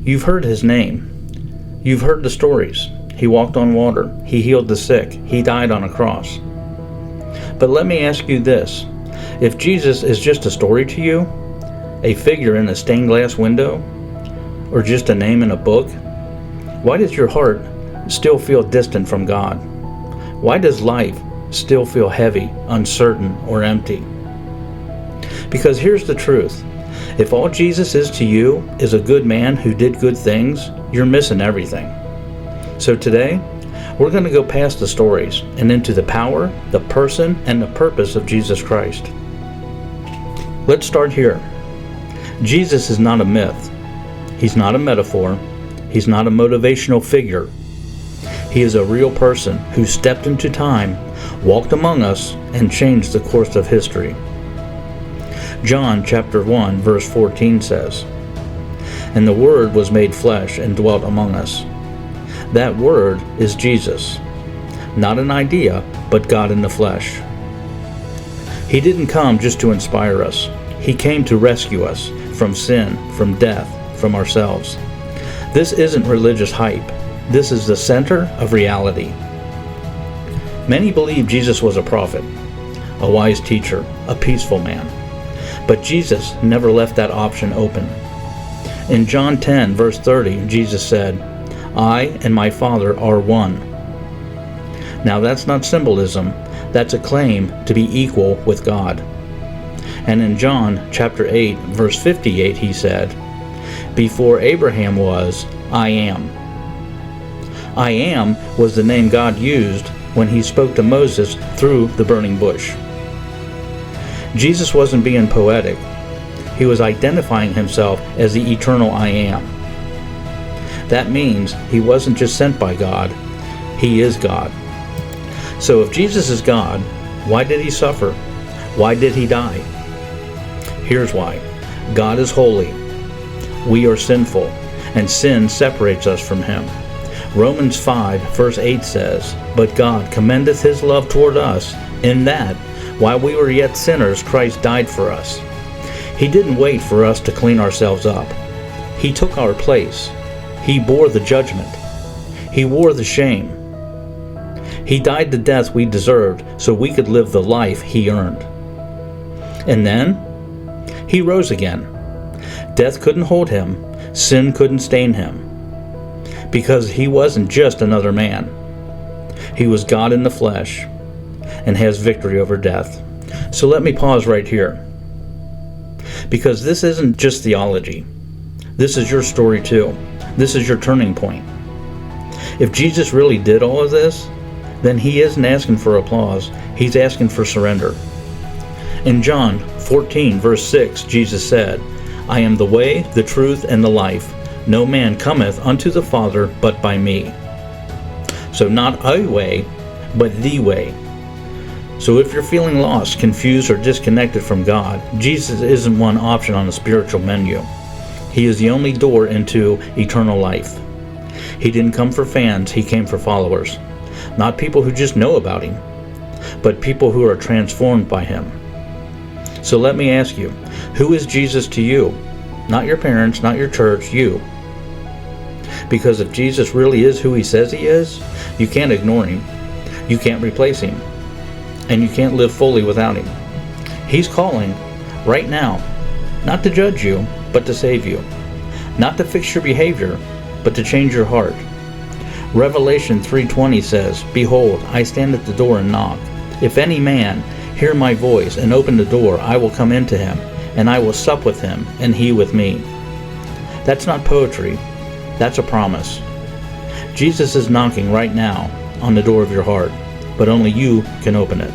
You've heard his name. You've heard the stories. He walked on water. He healed the sick. He died on a cross. But let me ask you this. If Jesus is just a story to you, a figure in a stained glass window, or just a name in a book, why does your heart still feel distant from God? Why does life still feel heavy, uncertain, or empty? Because here's the truth. If all Jesus is to you is a good man who did good things, you're missing everything. So today, we're going to go past the stories and into the power, the person, and the purpose of Jesus Christ. Let's start here. Jesus is not a myth. He's not a metaphor. He's not a motivational figure. He is a real person who stepped into time, walked among us, and changed the course of history. John chapter 1 verse 14 says, "And the Word was made flesh and dwelt among us." That Word is Jesus. Not an idea, but God in the flesh. He didn't come just to inspire us. He came to rescue us from sin, from death, from ourselves. This isn't religious hype. This is the center of reality. Many believe Jesus was a prophet, a wise teacher, a peaceful man. But Jesus never left that option open. In John 10, verse 30, Jesus said, "I and my Father are one." Now that's not symbolism, that's a claim to be equal with God. And in John chapter 8, verse 58, he said, "Before Abraham was, I am." I am was the name God used when he spoke to Moses through the burning bush. Jesus wasn't being poetic. He was identifying himself as the eternal I am. That means he wasn't just sent by God, he is God. So if Jesus is God, why did he suffer? Why did he die? Here's why. God is holy. We are sinful, and sin separates us from him. Romans 5 verse 8 says, "But God commendeth his love toward us, in that, while we were yet sinners, Christ died for us." He didn't wait for us to clean ourselves up. He took our place. He bore the judgment. He wore the shame. He died the death we deserved so we could live the life he earned. And then, he rose again. Death couldn't hold him. Sin couldn't stain him. Because he wasn't just another man. He was God in the flesh and has victory over death. So let me pause right here. Because this isn't just theology. This is your story too. This is your turning point. If Jesus really did all of this, then he isn't asking for applause. He's asking for surrender. In John 14 verse 6, Jesus said, "I am the way, the truth, and the life. No man cometh unto the Father but by me." So not a way, but the way. So if you're feeling lost, confused, or disconnected from God, Jesus isn't one option on the spiritual menu. He is the only door into eternal life. He didn't come for fans, he came for followers. Not people who just know about him, but people who are transformed by him. So let me ask you, who is Jesus to you? Not your parents, not your church, you. Because if Jesus really is who he says he is, you can't ignore him. You can't replace him. And you can't live fully without him. He's calling right now, not to judge you, but to save you. Not to fix your behavior, but to change your heart. Revelation 3:20 says, "Behold, I stand at the door and knock. If any man hear my voice and open the door, I will come into him, and I will sup with him, and he with me." That's not poetry. That's a promise. Jesus is knocking right now on the door of your heart, but only you can open it.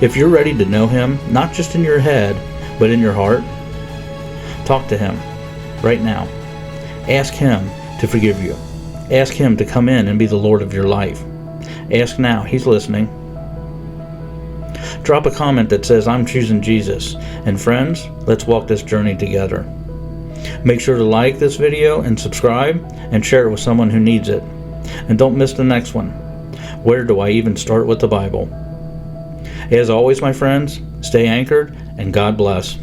If you're ready to know him, not just in your head, but in your heart, talk to him right now. Ask him to forgive you. Ask him to come in and be the Lord of your life. Ask now. He's listening. Drop a comment that says, "I'm choosing Jesus." And friends, let's walk this journey together. Make sure to like this video and subscribe and share it with someone who needs it. And don't miss the next one. Where do I even start with the Bible? As always, my friends, stay anchored and God bless.